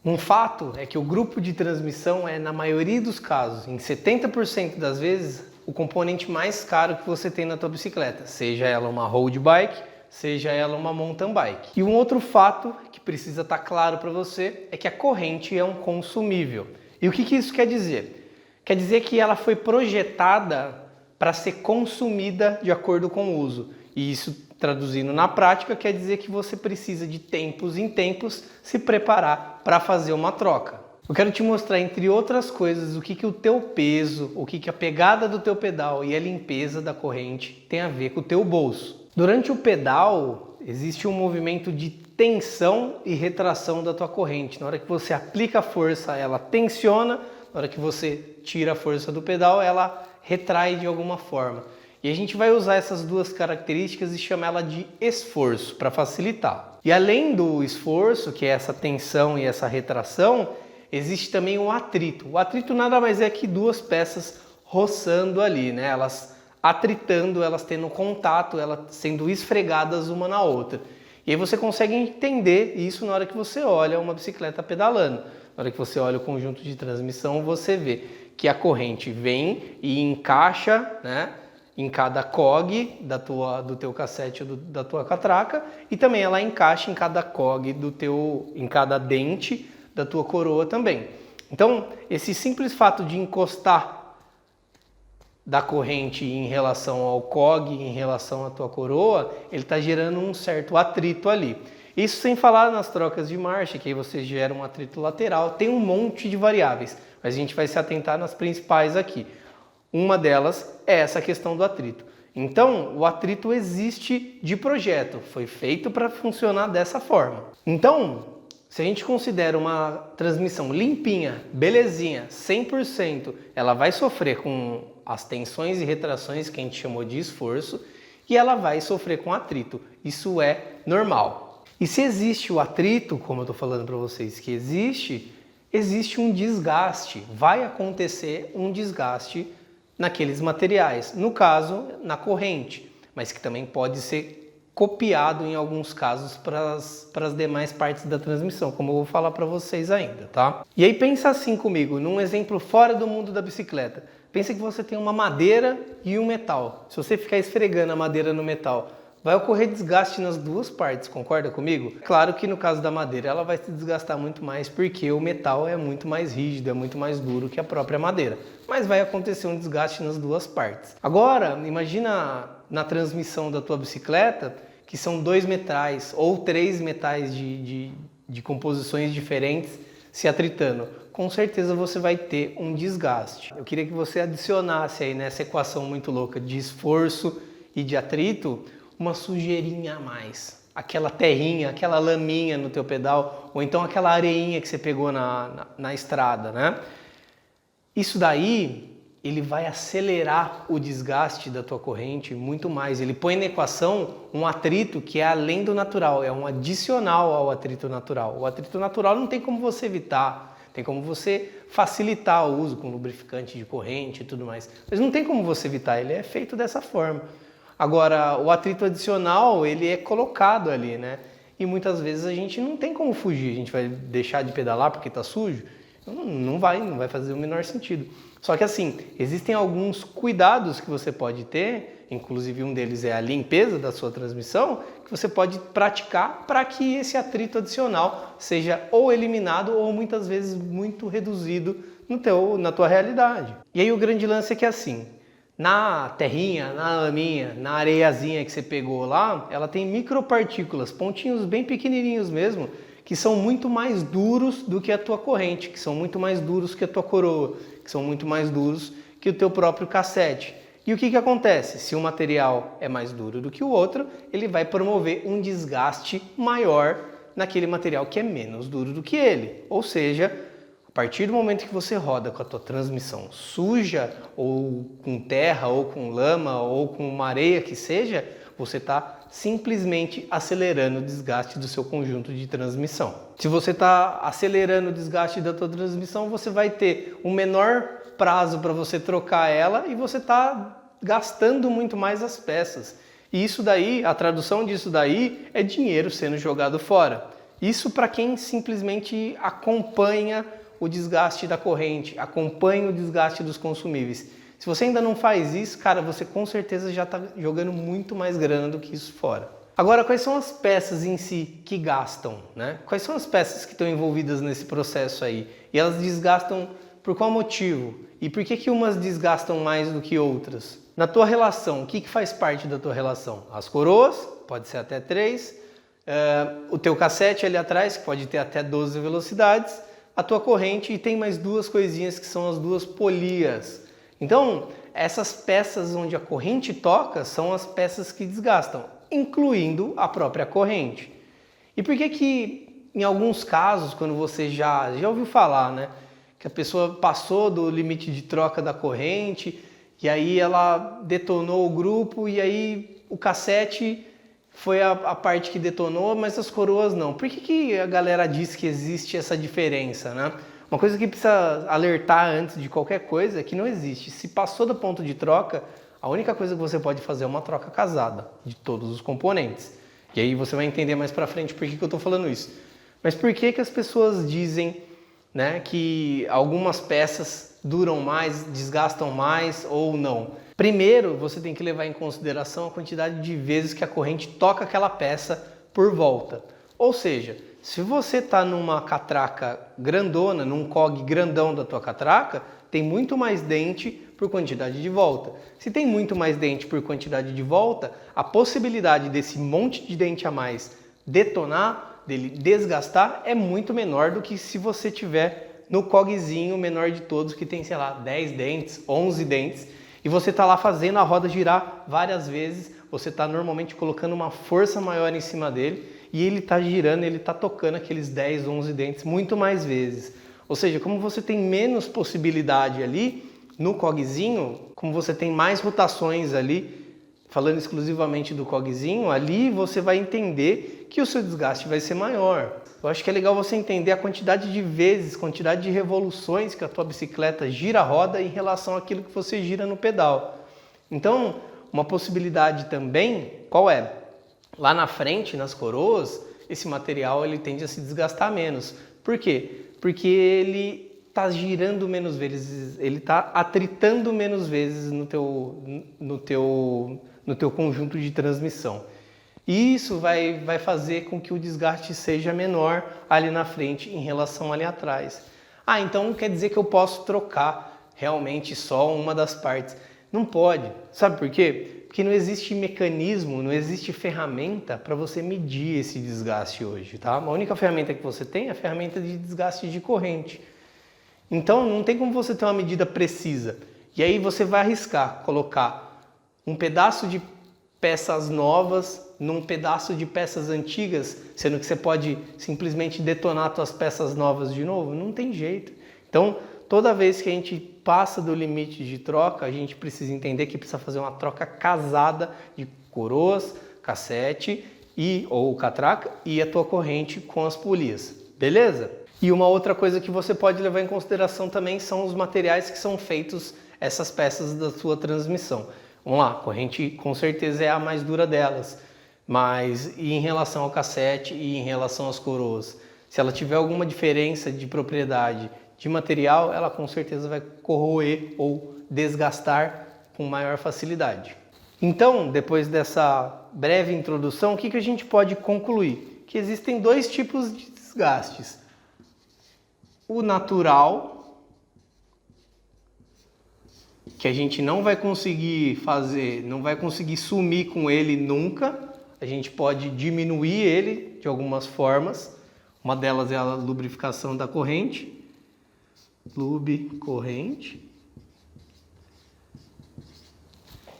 Um fato é que o grupo de transmissão é, na maioria dos casos, em 70% das vezes, o componente mais caro que você tem na tua bicicleta, seja ela uma road bike, seja ela uma mountain bike. E um outro fato que precisa estar claro para você é que a corrente é um consumível. E o que isso quer dizer? Quer dizer que ela foi projetada para ser consumida de acordo com o uso. E isso, traduzindo na prática, quer dizer que você precisa de tempos em tempos se preparar para fazer uma troca. Eu quero te mostrar, entre outras coisas, o que o teu peso, o que a pegada do teu pedal e a limpeza da corrente tem a ver com o teu bolso. Durante o pedal, existe um movimento de tensão e retração da tua corrente. Na hora que você aplica a força, ela tensiona. Na hora que você tira a força do pedal, ela retrai de alguma forma. E a gente vai usar essas duas características e chamar ela de esforço, para facilitar. E além do esforço, que é essa tensão e essa retração, existe também o atrito. O atrito nada mais é que duas peças roçando ali, né? Elas atritando, elas tendo contato, elas sendo esfregadas uma na outra. E aí você consegue entender isso na hora que você olha uma bicicleta pedalando. Na hora que você olha o conjunto de transmissão, você vê que a corrente vem e encaixa, né, em cada cog do teu cassete ou da tua catraca, e também ela encaixa em cada cog em cada dente da tua coroa também. Então, esse simples fato de encostar da corrente em relação ao cog, em relação à tua coroa, ele está gerando um certo atrito ali. Isso sem falar nas trocas de marcha, que aí você gera um atrito lateral. Tem um monte de variáveis, mas a gente vai se atentar nas principais aqui. Uma delas é essa questão do atrito. Então, o atrito existe de projeto, foi feito para funcionar dessa forma. Então, se a gente considera uma transmissão limpinha, belezinha, 100%, ela vai sofrer com as tensões e retrações que a gente chamou de esforço, e ela vai sofrer com atrito. Isso é normal. E se existe o atrito, como eu estou falando para vocês que existe um desgaste. Vai acontecer um desgaste naqueles materiais. No caso, na corrente. Mas que também pode ser copiado em alguns casos para as demais partes da transmissão, como eu vou falar para vocês ainda, tá? E aí pensa assim comigo, num exemplo fora do mundo da bicicleta. Pensa que você tem uma madeira e um metal. Se você ficar esfregando a madeira no metal, vai ocorrer desgaste nas duas partes, concorda comigo? Claro que no caso da madeira ela vai se desgastar muito mais porque o metal é muito mais rígido, é muito mais duro que a própria madeira. Mas vai acontecer um desgaste nas duas partes. Agora, imagina na transmissão da tua bicicleta que são 2 metais ou 3 metais de composições diferentes se atritando. Com certeza você vai ter um desgaste. Eu queria que você adicionasse aí nessa equação muito louca de esforço e de atrito uma sujeirinha a mais, aquela terrinha, aquela laminha no teu pedal, ou então aquela areinha que você pegou na estrada, né? Isso daí, ele vai acelerar o desgaste da tua corrente muito mais. Ele põe na equação um atrito que é além do natural, é um adicional ao atrito natural. O atrito natural não tem como você evitar, tem como você facilitar o uso com lubrificante de corrente e tudo mais, mas não tem como você evitar, ele é feito dessa forma. Agora, o atrito adicional, ele é colocado ali, né? E muitas vezes a gente não tem como fugir. A gente vai deixar de pedalar porque está sujo? Não vai fazer o menor sentido. Só que assim, existem alguns cuidados que você pode ter, inclusive um deles é a limpeza da sua transmissão, que você pode praticar para que esse atrito adicional seja ou eliminado ou muitas vezes muito reduzido na tua realidade. E aí o grande lance é que assim, na terrinha, na laminha, na areiazinha que você pegou lá, ela tem micropartículas, pontinhos bem pequenininhos mesmo, que são muito mais duros do que a tua corrente, que são muito mais duros que a tua coroa, que são muito mais duros que o teu próprio cassete. E o que acontece? Se um material é mais duro do que o outro, ele vai promover um desgaste maior naquele material que é menos duro do que ele. Ou seja, a partir do momento que você roda com a tua transmissão suja, ou com terra, ou com lama, ou com uma areia que seja, você está simplesmente acelerando o desgaste do seu conjunto de transmissão. Se você está acelerando o desgaste da tua transmissão, você vai ter um menor prazo para você trocar ela e você está gastando muito mais as peças. E isso daí, a tradução disso daí é dinheiro sendo jogado fora. Isso para quem simplesmente acompanha o desgaste da corrente, acompanha o desgaste dos consumíveis. Se você ainda não faz isso, cara, você com certeza já está jogando muito mais grana do que isso fora. Agora, quais são as peças em si que gastam, né? Quais são as peças que estão envolvidas nesse processo aí? E elas desgastam por qual motivo? E por que umas desgastam mais do que outras? Na tua relação, o que faz parte da tua relação? As coroas, pode ser até 3, o teu cassete ali atrás, que pode ter até 12 velocidades, a tua corrente e tem mais duas coisinhas que são as duas polias. Então, essas peças onde a corrente toca são as peças que desgastam, incluindo a própria corrente. E por que em alguns casos, quando você já ouviu falar, né, que a pessoa passou do limite de troca da corrente e aí ela detonou o grupo e aí o cassete foi a parte que detonou, mas as coroas não. Por que a galera diz que existe essa diferença, né? Uma coisa que precisa alertar antes de qualquer coisa é que não existe. Se passou do ponto de troca, a única coisa que você pode fazer é uma troca casada de todos os componentes. E aí você vai entender mais pra frente por que eu estou falando isso. Mas por que as pessoas dizem, né, que algumas peças duram mais, desgastam mais ou não? Primeiro, você tem que levar em consideração a quantidade de vezes que a corrente toca aquela peça por volta. Ou seja, se você está numa catraca grandona, num cog grandão da tua catraca, tem muito mais dente por quantidade de volta. Se tem muito mais dente por quantidade de volta, a possibilidade desse monte de dente a mais detonar, dele desgastar, é muito menor do que se você tiver no cogzinho menor de todos, que tem, sei lá, 10 dentes, 11 dentes, e você está lá fazendo a roda girar várias vezes, você está normalmente colocando uma força maior em cima dele, e ele está girando, ele está tocando aqueles 10, 11 dentes muito mais vezes. Ou seja, como você tem menos possibilidade ali no cogzinho, como você tem mais rotações ali, falando exclusivamente do cogzinho, ali você vai entender que o seu desgaste vai ser maior. Eu acho que é legal você entender a quantidade de vezes, quantidade de revoluções que a tua bicicleta gira a roda em relação àquilo que você gira no pedal. Então, uma possibilidade também, qual é? Lá na frente, nas coroas, esse material ele tende a se desgastar menos. Por quê? Porque ele está girando menos vezes, ele está atritando menos vezes no teu conjunto de transmissão. E isso vai fazer com que o desgaste seja menor ali na frente em relação ali atrás. Ah, então quer dizer que eu posso trocar realmente só uma das partes. Não pode. Sabe por quê? Porque não existe mecanismo, não existe ferramenta para você medir esse desgaste hoje, tá? A única ferramenta que você tem é a ferramenta de desgaste de corrente. Então não tem como você ter uma medida precisa. E aí você vai arriscar colocar um pedaço de peças novas num pedaço de peças antigas, sendo que você pode simplesmente detonar suas peças novas de novo? Não tem jeito. Então, toda vez que a gente passa do limite de troca, a gente precisa entender que precisa fazer uma troca casada de coroas, cassete ou catraca e a tua corrente com as polias. Beleza? E uma outra coisa que você pode levar em consideração também são os materiais que são feitos essas peças da sua transmissão. Vamos lá, a corrente com certeza é a mais dura delas, mas e em relação ao cassete e em relação às coroas? Se ela tiver alguma diferença de propriedade de material, ela com certeza vai corroer ou desgastar com maior facilidade. Então, depois dessa breve introdução, o que a gente pode concluir? Que existem dois tipos de desgastes. O natural, que a gente não vai conseguir fazer, não vai conseguir sumir com ele nunca. A gente pode diminuir ele de algumas formas. Uma delas é a lubrificação da corrente. Corrente.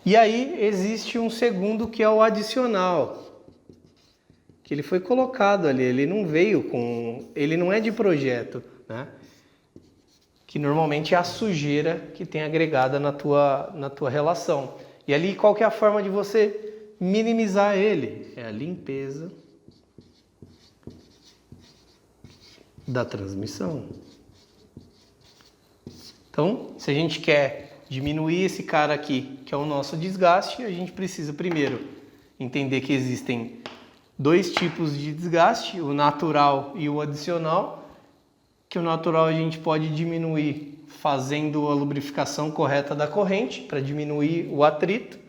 E aí existe um segundo que é o adicional, que ele foi colocado ali, ele não veio com, ele não é de projeto, né? Que normalmente é a sujeira que tem agregada na tua relação. E ali qual que é a forma de você minimizar ele? É a limpeza da transmissão. Então, se a gente quer diminuir esse cara aqui, que é o nosso desgaste, a gente precisa primeiro entender que existem dois tipos de desgaste, o natural e o adicional, que o natural a gente pode diminuir fazendo a lubrificação correta da corrente para diminuir o atrito,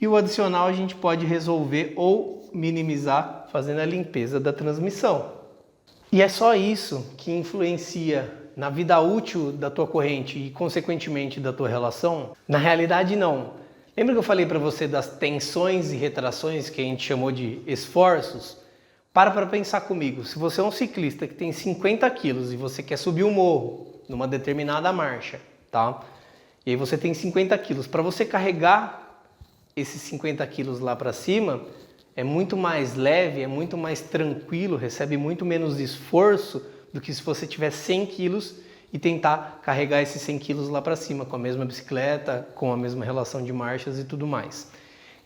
e o adicional a gente pode resolver ou minimizar fazendo a limpeza da transmissão. E é só isso que influencia na vida útil da tua corrente e consequentemente da tua relação? Na realidade não. Lembra que eu falei para você das tensões e retrações que a gente chamou de esforços? Para pensar comigo. Se você é um ciclista que tem 50 quilos e você quer subir um morro numa determinada marcha, tá? E aí você tem 50 quilos. Para você carregar esses 50 quilos lá para cima, é muito mais leve, é muito mais tranquilo, recebe muito menos esforço do que se você tiver 100 quilos e tentar carregar esses 100 quilos lá para cima, com a mesma bicicleta, com a mesma relação de marchas e tudo mais.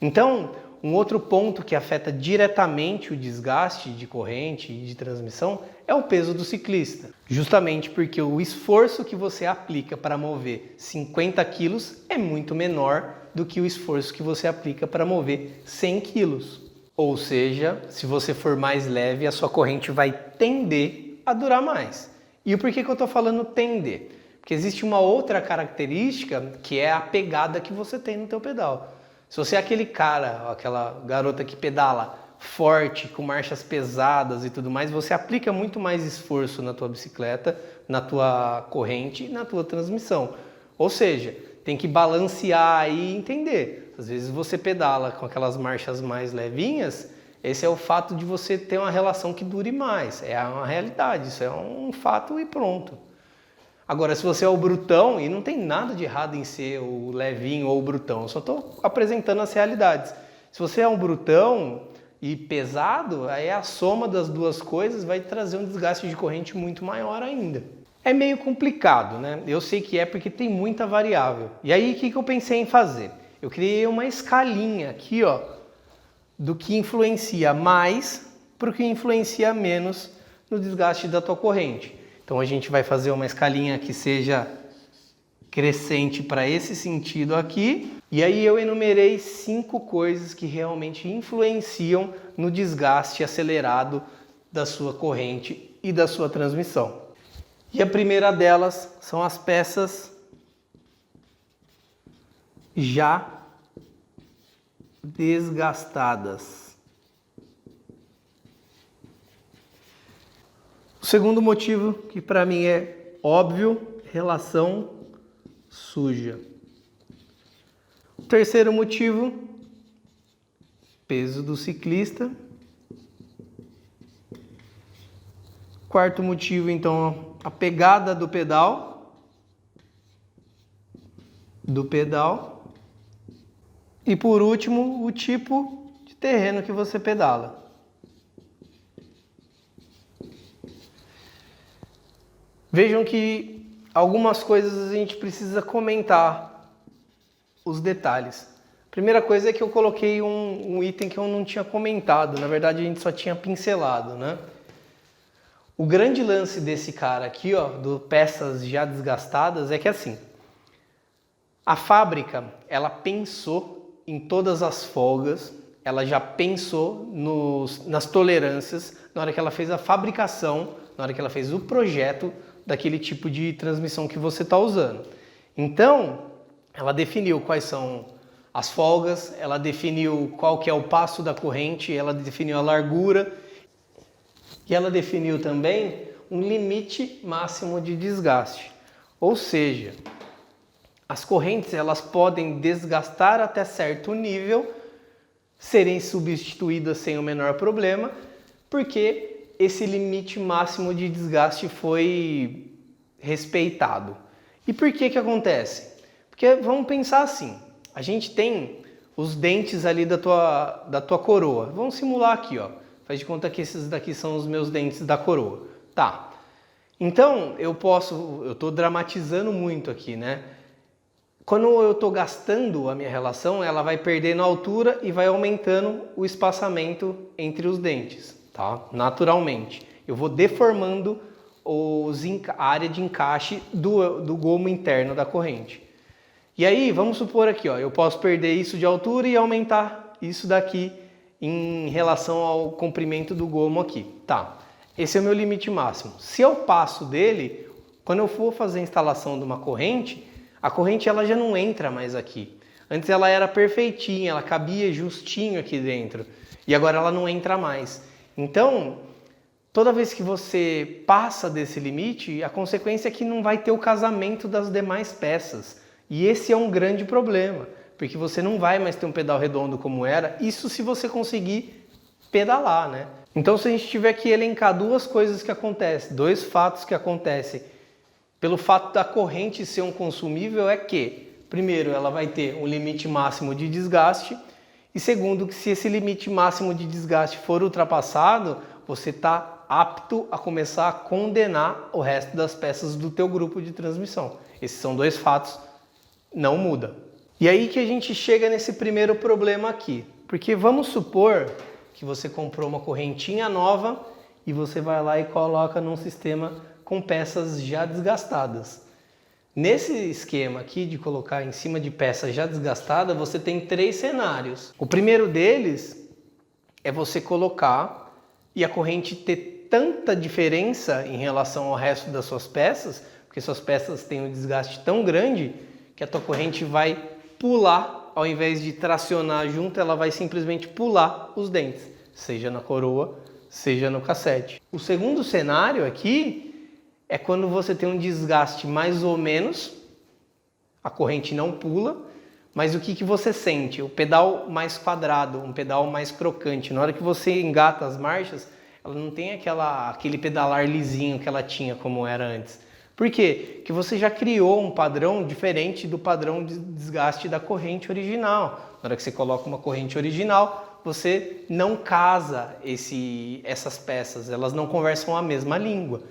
Então, um outro ponto que afeta diretamente o desgaste de corrente e de transmissão é o peso do ciclista. Justamente porque o esforço que você aplica para mover 50 quilos é muito menor do que o esforço que você aplica para mover 100 quilos. Ou seja, se você for mais leve, a sua corrente vai tender a durar mais. E por que eu estou falando tender? Porque existe uma outra característica que é a pegada que você tem no teu pedal. Se você é aquele cara, aquela garota que pedala forte, com marchas pesadas e tudo mais, você aplica muito mais esforço na tua bicicleta, na tua corrente e na tua transmissão. Ou seja, tem que balancear e entender. Às vezes você pedala com aquelas marchas mais levinhas, esse é o fato de você ter uma relação que dure mais. É uma realidade, isso é um fato e pronto. Agora, se você é o brutão, e não tem nada de errado em ser o levinho ou o brutão, eu só estou apresentando as realidades. Se você é um brutão e pesado, aí a soma das duas coisas vai trazer um desgaste de corrente muito maior ainda. É meio complicado, né? Eu sei que é porque tem muita variável. E aí, o que eu pensei em fazer? Eu criei uma escalinha aqui, ó, do que influencia mais para o que influencia menos no desgaste da tua corrente. Então a gente vai fazer uma escalinha que seja crescente para esse sentido aqui. E aí eu enumerei 5 coisas que realmente influenciam no desgaste acelerado da sua corrente e da sua transmissão. E a primeira delas são as peças já desgastadas. O segundo motivo, que para mim é óbvio, relação suja. O terceiro motivo, peso do ciclista. Quarto motivo, então, a pegada do pedal. E por último, o tipo de terreno que você pedala. Vejam que algumas coisas a gente precisa comentar os detalhes. Primeira coisa é que eu coloquei um item que eu não tinha comentado, na verdade a gente só tinha pincelado, né? O grande lance desse cara aqui, ó, do peças já desgastadas, é que assim, a fábrica, ela pensou em todas as folgas, ela já pensou nas tolerâncias na hora que ela fez a fabricação, na hora que ela fez o projeto daquele tipo de transmissão que você está usando. Então, ela definiu quais são as folgas, ela definiu qual que é o passo da corrente, ela definiu a largura e ela definiu também um limite máximo de desgaste. Ou seja, as correntes elas podem desgastar até certo nível, serem substituídas sem o menor problema, porque esse limite máximo de desgaste foi respeitado. E por que que acontece? Porque vamos pensar assim, a gente tem os dentes ali da tua coroa. Vamos simular aqui, ó. Faz de conta que esses daqui são os meus dentes da coroa. Tá. Então, eu estou dramatizando muito aqui, né? Quando eu estou gastando a minha relação, ela vai perdendo a altura e vai aumentando o espaçamento entre os dentes, tá? Naturalmente. Eu vou deformando a área de encaixe do gomo interno da corrente. E aí, vamos supor aqui, ó, eu posso perder isso de altura e aumentar isso daqui em relação ao comprimento do gomo aqui. Tá, esse é o meu limite máximo. Se eu passo dele, quando eu for fazer a instalação de uma corrente, a corrente ela já não entra mais aqui. Antes ela era perfeitinha, ela cabia justinho aqui dentro. E agora ela não entra mais. Então, toda vez que você passa desse limite, a consequência é que não vai ter o casamento das demais peças. E esse é um grande problema, porque você não vai mais ter um pedal redondo como era, isso se você conseguir pedalar, né? Então, se a gente tiver que elencar duas coisas que acontecem, dois fatos que acontecem, pelo fato da corrente ser um consumível, é que, primeiro, ela vai ter um limite máximo de desgaste, e segundo, que se esse limite máximo de desgaste for ultrapassado, você está apto a começar a condenar o resto das peças do teu grupo de transmissão. Esses são dois fatos, não muda. E aí que a gente chega nesse primeiro problema aqui, porque vamos supor que você comprou uma correntinha nova e você vai lá e coloca num sistema com peças já desgastadas. Nesse esquema aqui de colocar em cima de peça já desgastada, você tem três cenários. O primeiro deles é você colocar e a corrente ter tanta diferença em relação ao resto das suas peças, porque suas peças têm um desgaste tão grande que a tua corrente vai pular, ao invés de tracionar junto, ela vai simplesmente pular os dentes, seja na coroa, seja no cassete. O segundo cenário aqui é quando você tem um desgaste mais ou menos, a corrente não pula, mas o que você sente? O pedal mais quadrado, um pedal mais crocante. Na hora que você engata as marchas, ela não tem aquele pedalar lisinho que ela tinha como era antes. Por quê? Porque você já criou um padrão diferente do padrão de desgaste da corrente original. Na hora que você coloca uma corrente original, você não casa essas peças, elas não conversam a mesma língua.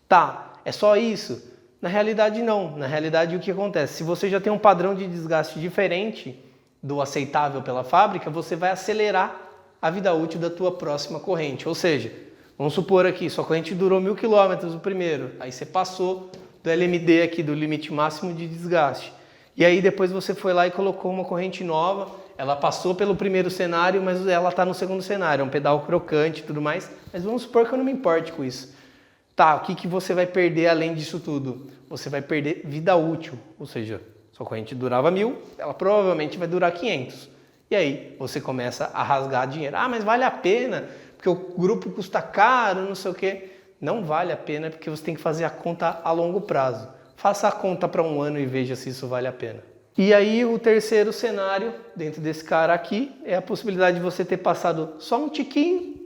Tá, é só isso? Na realidade não. Na realidade o que acontece? Se você já tem um padrão de desgaste diferente do aceitável pela fábrica, você vai acelerar a vida útil da tua próxima corrente. Ou seja, vamos supor aqui, sua corrente durou 1000 km o primeiro, aí você passou do LMD aqui, do limite máximo de desgaste. E aí depois você foi lá e colocou uma corrente nova, ela passou pelo primeiro cenário, mas ela está no segundo cenário, é um pedal crocante e tudo mais, mas vamos supor que eu não me importe com isso. Tá, o que você vai perder além disso tudo? Você vai perder vida útil, ou seja, sua corrente durava 1000, ela provavelmente vai durar 500. E aí você começa a rasgar dinheiro. Ah, mas vale a pena, porque o grupo custa caro, não sei o quê. Não vale a pena, porque você tem que fazer a conta a longo prazo. Faça a conta para um ano e veja se isso vale a pena. E aí o terceiro cenário, dentro desse cara aqui, é a possibilidade de você ter passado só um tiquinho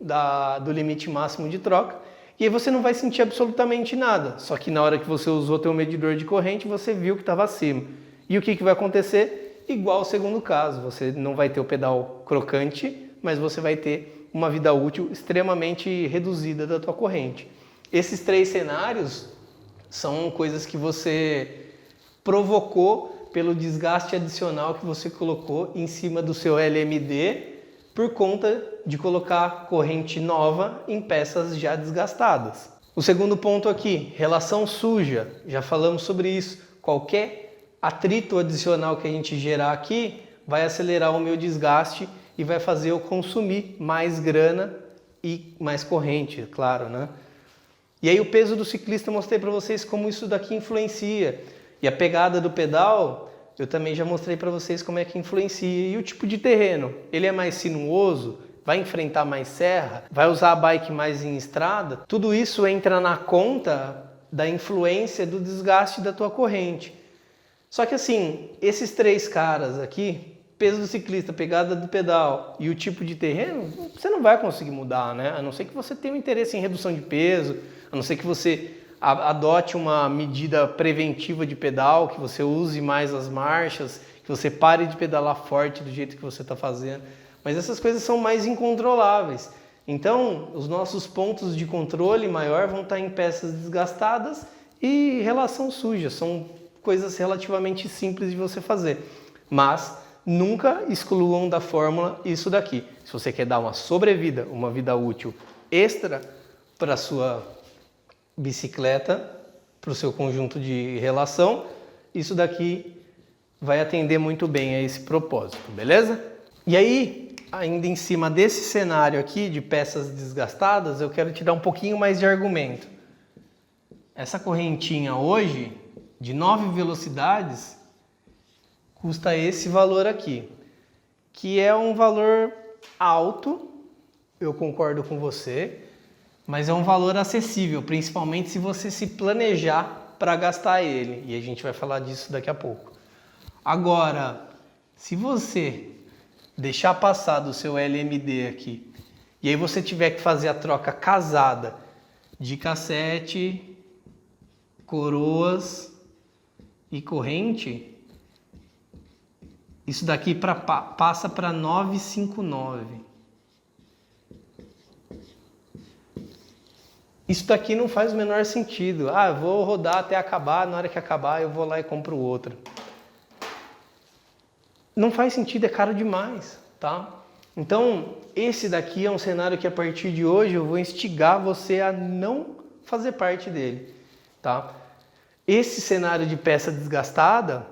do limite máximo de troca, e aí você não vai sentir absolutamente nada. Só que na hora que você usou teu medidor de corrente, você viu que estava acima. E o que vai acontecer? Igual ao segundo caso, você não vai ter o pedal crocante, mas você vai ter uma vida útil extremamente reduzida da tua corrente. Esses três cenários são coisas que você provocou pelo desgaste adicional que você colocou em cima do seu LMD por conta de colocar corrente nova em peças já desgastadas. O segundo ponto aqui, relação suja. Já falamos sobre isso. Qualquer atrito adicional que a gente gerar aqui vai acelerar o meu desgaste e vai fazer eu consumir mais grana e mais corrente, claro, né? E aí o peso do ciclista eu mostrei para vocês como isso daqui influencia. E a pegada do pedal eu também já mostrei para vocês como é que influencia. E o tipo de terreno, ele é mais sinuoso, vai enfrentar mais serra, vai usar a bike mais em estrada, tudo isso entra na conta da influência do desgaste da tua corrente. Só que assim, esses três caras aqui, peso do ciclista, pegada do pedal e o tipo de terreno, você não vai conseguir mudar, né? A não ser que você tenha um interesse em redução de peso, a não ser que você adote uma medida preventiva de pedal, que você use mais as marchas, que você pare de pedalar forte do jeito que você está fazendo. Mas essas coisas são mais incontroláveis. Então, os nossos pontos de controle maior vão estar em peças desgastadas e relação suja. São coisas relativamente simples de você fazer. Mas nunca excluam da fórmula isso daqui. Se você quer dar uma sobrevida, uma vida útil extra para a sua bicicleta, para o seu conjunto de relação, isso daqui vai atender muito bem a esse propósito, beleza? E aí, ainda em cima desse cenário aqui de peças desgastadas, eu quero te dar um pouquinho mais de argumento. Essa correntinha hoje, de 9 velocidades, custa esse valor aqui, que é um valor alto, eu concordo com você, mas é um valor acessível, principalmente se você se planejar para gastar ele, e a gente vai falar disso daqui a pouco. Agora, se você deixar passar do seu LMD aqui, e aí você tiver que fazer a troca casada de cassete, coroas e corrente, isso daqui passa para 959. Isso daqui não faz o menor sentido. Ah, eu vou rodar até acabar, na hora que acabar eu vou lá e compro outro. Não faz sentido, é caro demais, tá? Então, esse daqui é um cenário que a partir de hoje eu vou instigar você a não fazer parte dele, tá? Esse cenário de peça desgastada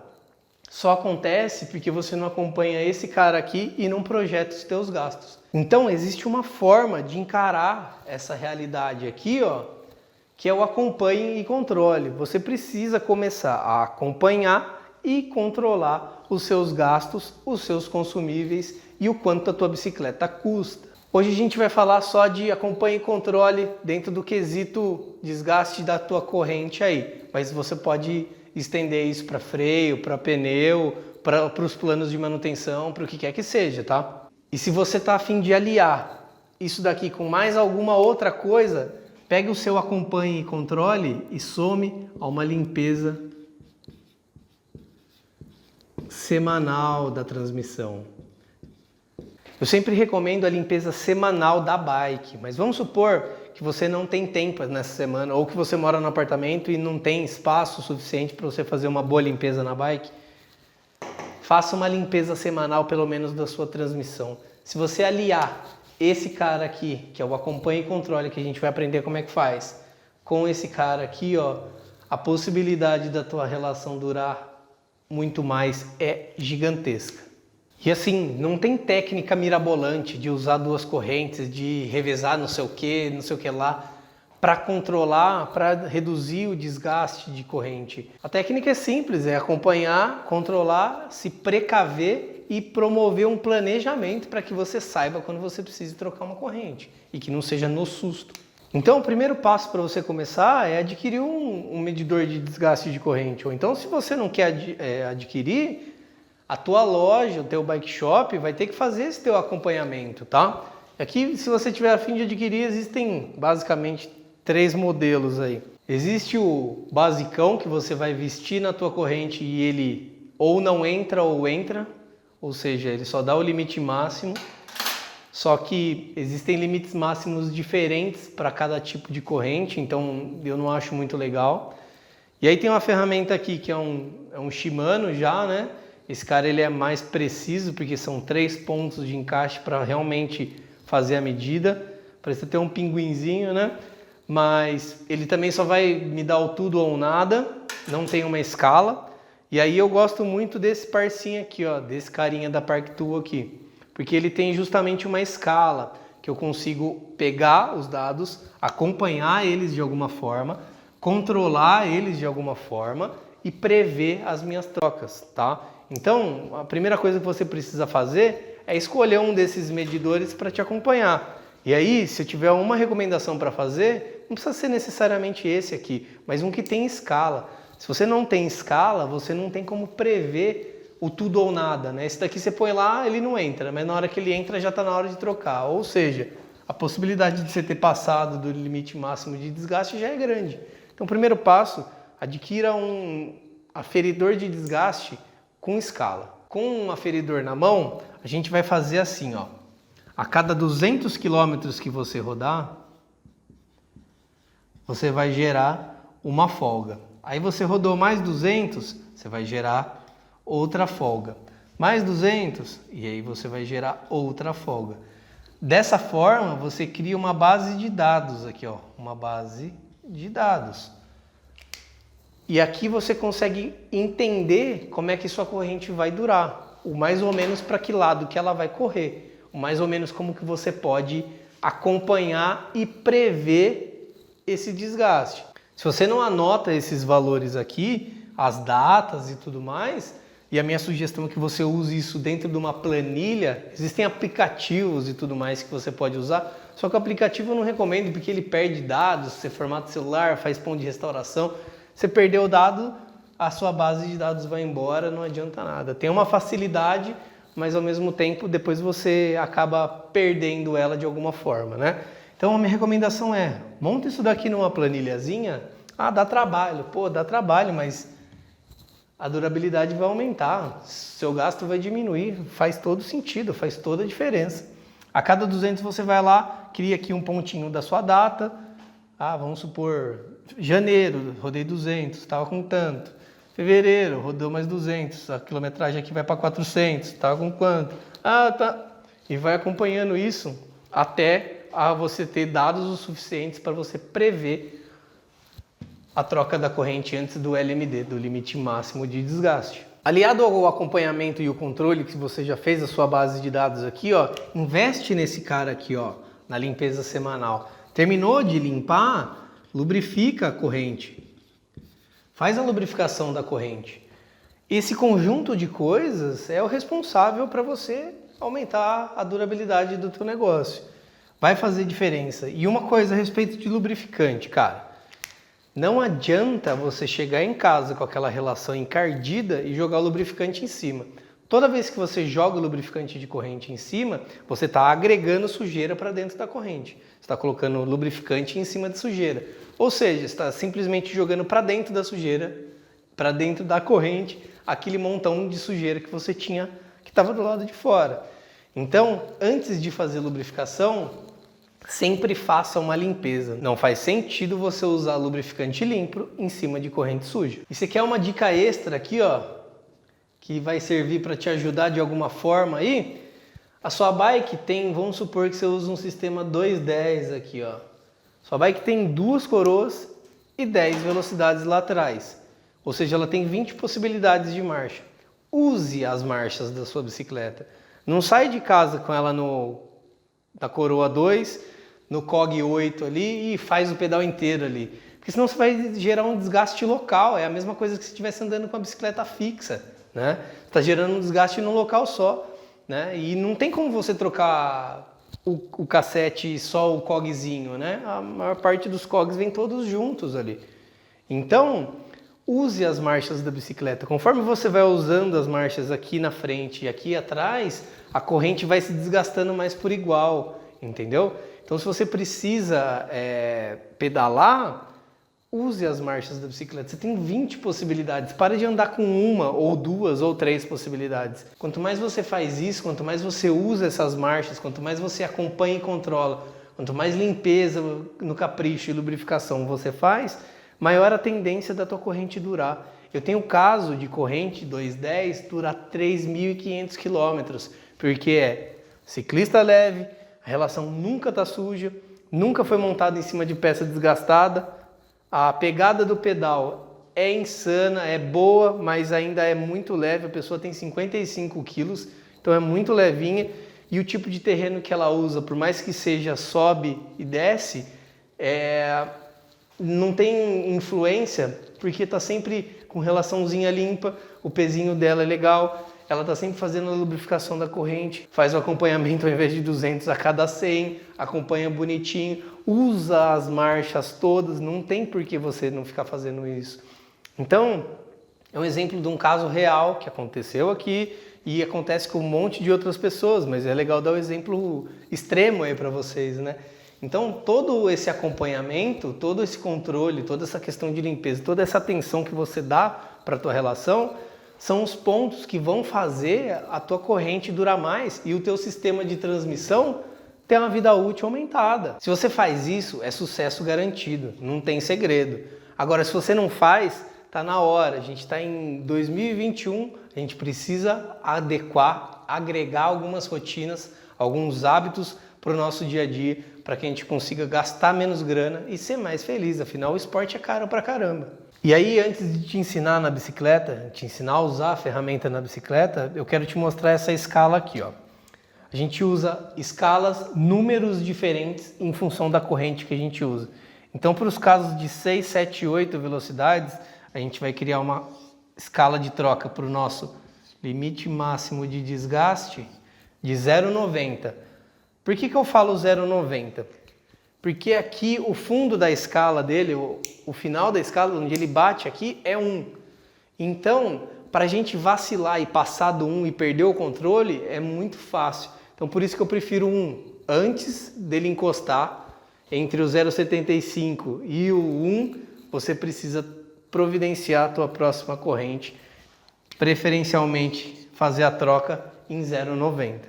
só acontece porque você não acompanha esse cara aqui e não projeta os teus gastos. Então, existe uma forma de encarar essa realidade aqui, ó, que é o acompanhe e controle. Você precisa começar a acompanhar e controlar os seus gastos, os seus consumíveis e o quanto a tua bicicleta custa. Hoje a gente vai falar só de acompanhe e controle dentro do quesito desgaste da tua corrente aí, mas você pode estender isso para freio, para pneu, para os planos de manutenção, para o que quer que seja, tá? E se você está a fim de aliar isso daqui com mais alguma outra coisa, pegue o seu acompanhe e controle e some a uma limpeza semanal da transmissão. Eu sempre recomendo a limpeza semanal da bike, mas vamos supor que você não tem tempo nessa semana, ou que você mora no apartamento e não tem espaço suficiente para você fazer uma boa limpeza na bike. Faça uma limpeza semanal, pelo menos, da sua transmissão. Se você aliar esse cara aqui, que é o acompanhe e controle, que a gente vai aprender como é que faz, com esse cara aqui, ó, a possibilidade da tua relação durar muito mais é gigantesca. E assim, não tem técnica mirabolante de usar duas correntes, de revezar não sei o que lá, para controlar, para reduzir o desgaste de corrente. A técnica é simples, é acompanhar, controlar, se precaver e promover um planejamento para que você saiba quando você precisa trocar uma corrente e que não seja no susto. Então, o primeiro passo para você começar é adquirir um medidor de desgaste de corrente. Ou então, se você não quer adquirir, a tua loja, o teu bike shop vai ter que fazer esse teu acompanhamento, tá? Aqui, se você tiver a fim de adquirir, existem basicamente 3 modelos aí. Existe o basicão, que você vai vestir na tua corrente e ele ou não entra ou entra, ou seja, ele só dá o limite máximo, só que existem limites máximos diferentes para cada tipo de corrente, então eu não acho muito legal. E aí tem uma ferramenta aqui que é um Shimano já, né? Esse cara ele é mais preciso porque são 3 pontos de encaixe para realmente fazer a medida. Parece ter um pinguinzinho, né? Mas ele também só vai me dar o tudo ou nada, não tem uma escala. E aí eu gosto muito desse parcinho aqui, ó, desse carinha da Park2 aqui, porque ele tem justamente uma escala que eu consigo pegar os dados, acompanhar eles de alguma forma, controlar eles de alguma forma e prever as minhas trocas, tá? Então, a primeira coisa que você precisa fazer é escolher um desses medidores para te acompanhar. E aí, se eu tiver uma recomendação para fazer, não precisa ser necessariamente esse aqui, mas um que tem escala. Se você não tem escala, você não tem como prever o tudo ou nada, né? Esse daqui você põe lá, ele não entra, mas na hora que ele entra já está na hora de trocar. Ou seja, a possibilidade de você ter passado do limite máximo de desgaste já é grande. Então, primeiro passo, adquira um aferidor de desgaste com escala. Com um aferidor na mão, a gente vai fazer assim, ó. A cada 200 km que você rodar, você vai gerar uma folga. Aí você rodou mais 200, você vai gerar outra folga. Mais 200, e aí você vai gerar outra folga. Dessa forma, você cria uma base de dados aqui, ó. Uma base de dados. E aqui você consegue entender como é que sua corrente vai durar, ou mais ou menos para que lado que ela vai correr. mais ou menos como que você pode acompanhar e prever esse desgaste. Se você não anota esses valores aqui, as datas e tudo mais, e a minha sugestão é que você use isso dentro de uma planilha, existem aplicativos e tudo mais que você pode usar, só que o aplicativo eu não recomendo porque ele perde dados, você formata o celular, faz ponto de restauração, você perdeu o dado, a sua base de dados vai embora, não adianta nada. Tem uma facilidade, mas ao mesmo tempo depois você acaba perdendo ela de alguma forma, né? Então a minha recomendação é, monta isso daqui numa planilhazinha. Ah, dá trabalho. Pô, dá trabalho, mas a durabilidade vai aumentar, seu gasto vai diminuir, faz todo sentido, faz toda a diferença. A cada 200 você vai lá, cria aqui um pontinho da sua data. Ah, vamos supor, janeiro, rodei 200, estava com tanto. Fevereiro, rodou mais 200, a quilometragem aqui vai para 400, estava com quanto? Ah, tá. E vai acompanhando isso até você ter dados o suficientes para você prever a troca da corrente antes do LMD, do limite máximo de desgaste. Aliado ao acompanhamento e o controle que você já fez a sua base de dados aqui, ó, investe nesse cara aqui, ó, na limpeza semanal. Terminou de limpar, lubrifica a corrente. Faz a lubrificação da corrente. Esse conjunto de coisas é o responsável para você aumentar a durabilidade do teu negócio. Vai fazer diferença. E uma coisa a respeito de lubrificante, cara. Não adianta você chegar em casa com aquela relação encardida e jogar o lubrificante em cima. Toda vez que você joga o lubrificante de corrente em cima, você está agregando sujeira para dentro da corrente. Você está colocando o lubrificante em cima de sujeira. Ou seja, está simplesmente jogando para dentro da sujeira, para dentro da corrente, aquele montão de sujeira que você tinha, que estava do lado de fora. Então, antes de fazer lubrificação, sempre faça uma limpeza. Não faz sentido você usar lubrificante limpo em cima de corrente suja. E você quer uma dica extra aqui, ó, que vai servir para te ajudar de alguma forma aí? A sua bike tem, vamos supor que você usa um sistema 210 aqui, ó. Sua bike tem 2 coroas e 10 velocidades laterais. Ou seja, ela tem 20 possibilidades de marcha. Use as marchas da sua bicicleta. Não sai de casa com ela na coroa 2, no COG 8 ali e faz o pedal inteiro ali. Porque senão você vai gerar um desgaste local. É a mesma coisa que se estivesse andando com a bicicleta fixa, né? Está gerando um desgaste num local só, né? E não tem como você trocar o cassete só o COGzinho, né? A maior parte dos COGs vem todos juntos ali. Então, use as marchas da bicicleta. Conforme você vai usando as marchas aqui na frente e aqui atrás, a corrente vai se desgastando mais por igual, entendeu? Então, se você precisa pedalar, use as marchas da bicicleta. Você tem 20 possibilidades. Para de andar com uma, ou 2, ou 3 possibilidades. Quanto mais você faz isso, quanto mais você usa essas marchas, quanto mais você acompanha e controla, quanto mais limpeza no capricho e lubrificação você faz, maior a tendência da tua corrente durar. Eu tenho caso de corrente 210 durar 3.500 quilômetros, porque é ciclista leve, a relação nunca está suja, nunca foi montada em cima de peça desgastada, a pegada do pedal é insana, é boa, mas ainda é muito leve, a pessoa tem 55 quilos, então é muito levinha, e o tipo de terreno que ela usa, por mais que seja sobe e desce, não tem influência, porque está sempre com relaçãozinha limpa, o pezinho dela é legal, ela está sempre fazendo a lubrificação da corrente, faz o acompanhamento ao invés de 200 a cada 100, acompanha bonitinho, usa as marchas todas, não tem por que você não ficar fazendo isso. Então, é um exemplo de um caso real que aconteceu aqui e acontece com um monte de outras pessoas, mas é legal dar o exemplo extremo aí para vocês, né? Então, todo esse acompanhamento, todo esse controle, toda essa questão de limpeza, toda essa atenção que você dá para a tua relação, são os pontos que vão fazer a tua corrente durar mais e o teu sistema de transmissão ter uma vida útil aumentada. Se você faz isso, é sucesso garantido, não tem segredo. Agora, se você não faz, tá na hora. A gente está em 2021, a gente precisa adequar, agregar algumas rotinas, alguns hábitos para o nosso dia a dia, para que a gente consiga gastar menos grana e ser mais feliz. Afinal, o esporte é caro pra caramba. E aí, antes de te ensinar na bicicleta, te ensinar a usar a ferramenta na bicicleta, eu quero te mostrar essa escala aqui, ó. A A gente usa escalas, números diferentes em função da corrente que a gente usa. Então, para os casos de 6, 7 e 8 velocidades, a gente vai criar uma escala de troca para o nosso limite máximo de desgaste de 0,90. Por que eu falo 0,90? Porque aqui o fundo da escala dele, o final da escala, onde ele bate aqui, é 1. Então, para a gente vacilar e passar do 1 e perder o controle, é muito fácil. Então, por isso que eu prefiro 1 antes dele encostar. Entre o 0,75 e o 1, você precisa providenciar a tua próxima corrente, preferencialmente fazer a troca em 0,90.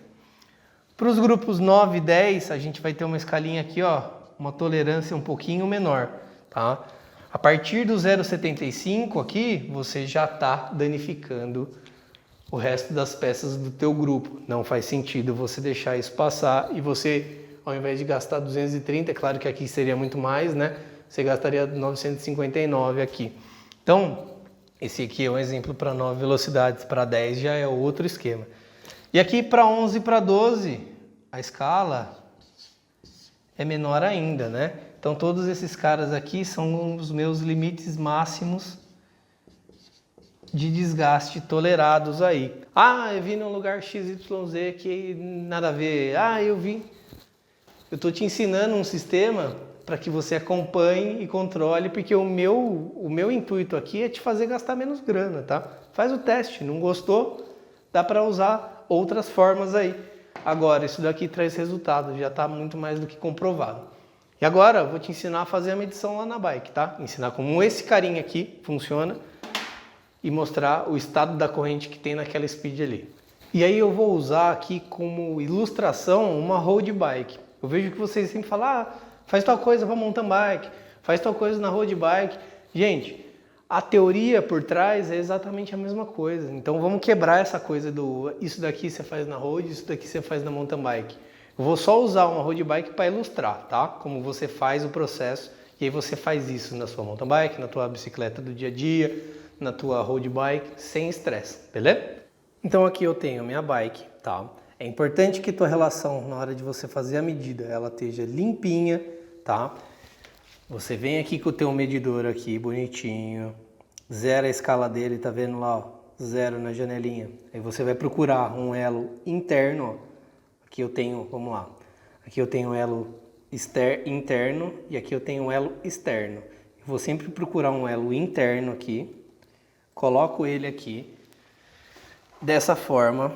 Para os grupos 9 e 10, a gente vai ter uma escalinha aqui, ó, uma tolerância um pouquinho menor, tá? A partir do 0,75 aqui, você já está danificando o resto das peças do teu grupo. Não faz sentido você deixar isso passar e você, ao invés de gastar 230, é claro que aqui seria muito mais, né? Você gastaria 959 aqui. Então, esse aqui é um exemplo para 9 velocidades, para 10 já é outro esquema. E aqui para 11 e para 12, a escala é menor ainda, né? Então todos esses caras aqui são os meus limites máximos de desgaste tolerados aí. Ah, eu vi num lugar XYZ que nada a ver. Ah, eu vi. Eu estou te ensinando um sistema para que você acompanhe e controle, porque o meu intuito aqui é te fazer gastar menos grana, tá? Faz o teste, não gostou? Dá para usar outras formas aí. Agora, isso daqui traz resultado, já está muito mais do que comprovado. E agora, eu vou te ensinar a fazer a medição lá na bike, tá? Ensinar como esse carinha aqui funciona e mostrar o estado da corrente que tem naquela speed ali. E aí eu vou usar aqui como ilustração uma road bike. Eu vejo que vocês sempre falam, ah, faz tal coisa para mountain bike, faz tal coisa na road bike. Gente, a teoria por trás é exatamente a mesma coisa. Então vamos quebrar essa coisa do isso daqui você faz na road, isso daqui você faz na mountain bike. Eu vou só usar uma road bike para ilustrar, tá? Como você faz o processo e aí você faz isso na sua mountain bike, na tua bicicleta do dia a dia, na tua road bike, sem estresse, beleza? Então aqui eu tenho a minha bike, tá? É importante que tua relação na hora de você fazer a medida, ela esteja limpinha, tá? Você vem aqui com o teu medidor aqui, bonitinho, zera a escala dele, tá vendo lá, ó, 0 na janelinha. Aí você vai procurar um elo interno, ó. Aqui eu tenho, vamos lá, aqui eu tenho um elo interno e aqui eu tenho um elo externo. Eu vou sempre procurar um elo interno aqui, coloco ele aqui, dessa forma,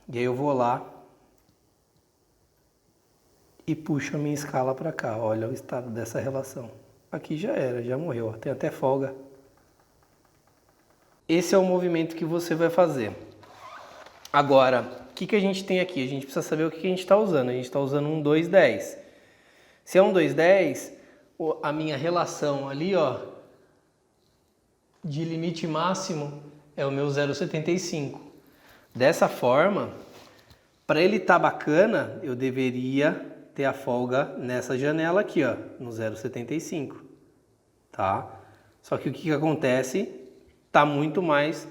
e aí eu vou lá e puxo a minha escala para cá. Olha o estado dessa relação. Aqui já era, já morreu, ó. Tem até folga. Esse é o movimento que você vai fazer. Agora, o que a gente tem aqui? A gente precisa saber o que a gente está usando. A gente está usando um 210. Se é um 210, a minha relação ali, ó, de limite máximo é o meu 0,75. Dessa forma, para ele estar bacana, eu deveria ter a folga nessa janela aqui, ó, no 0,75, tá? Só que o que acontece? Tá muito mais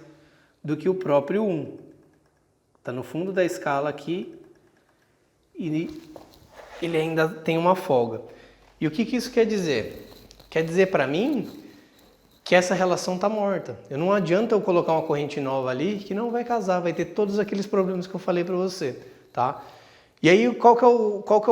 do que o próprio 1. Tá no fundo da escala aqui e ele ainda tem uma folga. E o que isso quer dizer? Quer dizer para mim que essa relação tá morta. Eu não adianta eu colocar uma corrente nova ali que não vai casar, vai ter todos aqueles problemas que eu falei para você, tá? E aí, qual que é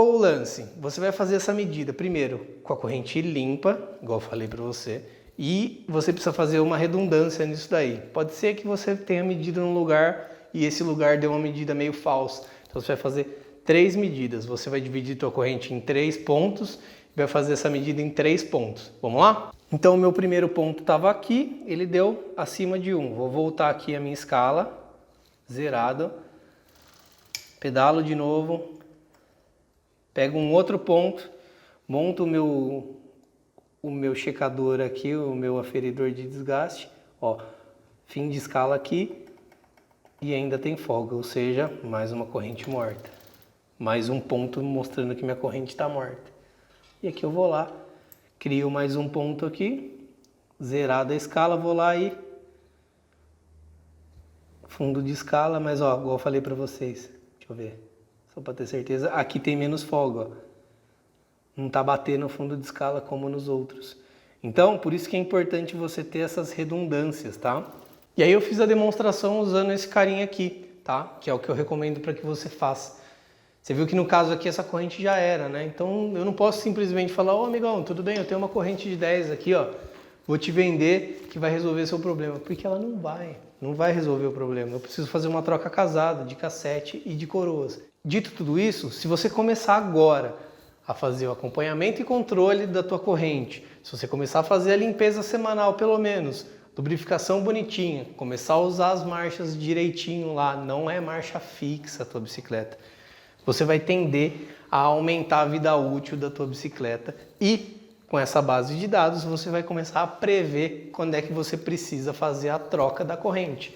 o lance? Você vai fazer essa medida, primeiro, com a corrente limpa, igual eu falei para você, e você precisa fazer uma redundância nisso daí. Pode ser que você tenha medido num lugar e esse lugar deu uma medida meio falsa. Então, você vai fazer 3 medidas. Você vai dividir a corrente em 3 pontos e vai fazer essa medida em 3 pontos. Vamos lá? Então, o meu primeiro ponto estava aqui, ele deu acima de 1. Vou voltar aqui a minha escala, zerado. Pedalo de novo, pego um outro ponto, monto o meu checador aqui, o meu aferidor de desgaste, ó, fim de escala aqui e ainda tem folga, ou seja, mais uma corrente morta. Mais um ponto mostrando que minha corrente está morta. E aqui eu vou lá, crio mais um ponto aqui, zerada a escala, vou lá e fundo de escala, mas ó, igual eu falei para vocês. Deixa eu ver. só para ter certeza. Aqui tem menos folga, ó. Não está batendo no fundo de escala como nos outros. Então, por isso que é importante você ter essas redundâncias, tá? E aí eu fiz a demonstração usando esse carinha aqui, tá? Que é o que eu recomendo para que você faça. Você viu que no caso aqui essa corrente já era, né? Então eu não posso simplesmente falar, ô amigão, tudo bem, eu tenho uma corrente de 10 aqui, ó. Vou te vender que vai resolver seu problema. Porque ela não vai resolver o problema. Eu preciso fazer uma troca casada de cassete e de coroas. Dito tudo isso, se você começar agora a fazer o acompanhamento e controle da tua corrente, se você começar a fazer a limpeza semanal pelo menos, lubrificação bonitinha, começar a usar as marchas direitinho lá, não é marcha fixa a tua bicicleta, você vai tender a aumentar a vida útil da tua bicicleta e com essa base de dados você vai começar a prever quando é que você precisa fazer a troca da corrente.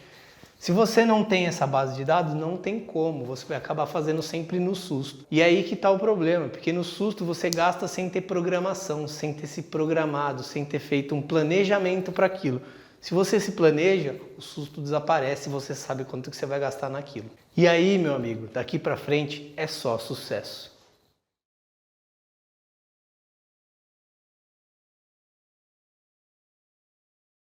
Se você não tem essa base de dados, não tem como, você vai acabar fazendo sempre no susto. E é aí que está o problema, porque no susto você gasta sem ter programação, sem ter se programado, sem ter feito um planejamento para aquilo. Se você se planeja, o susto desaparece e você sabe quanto que você vai gastar naquilo. E aí, meu amigo, daqui para frente é só sucesso.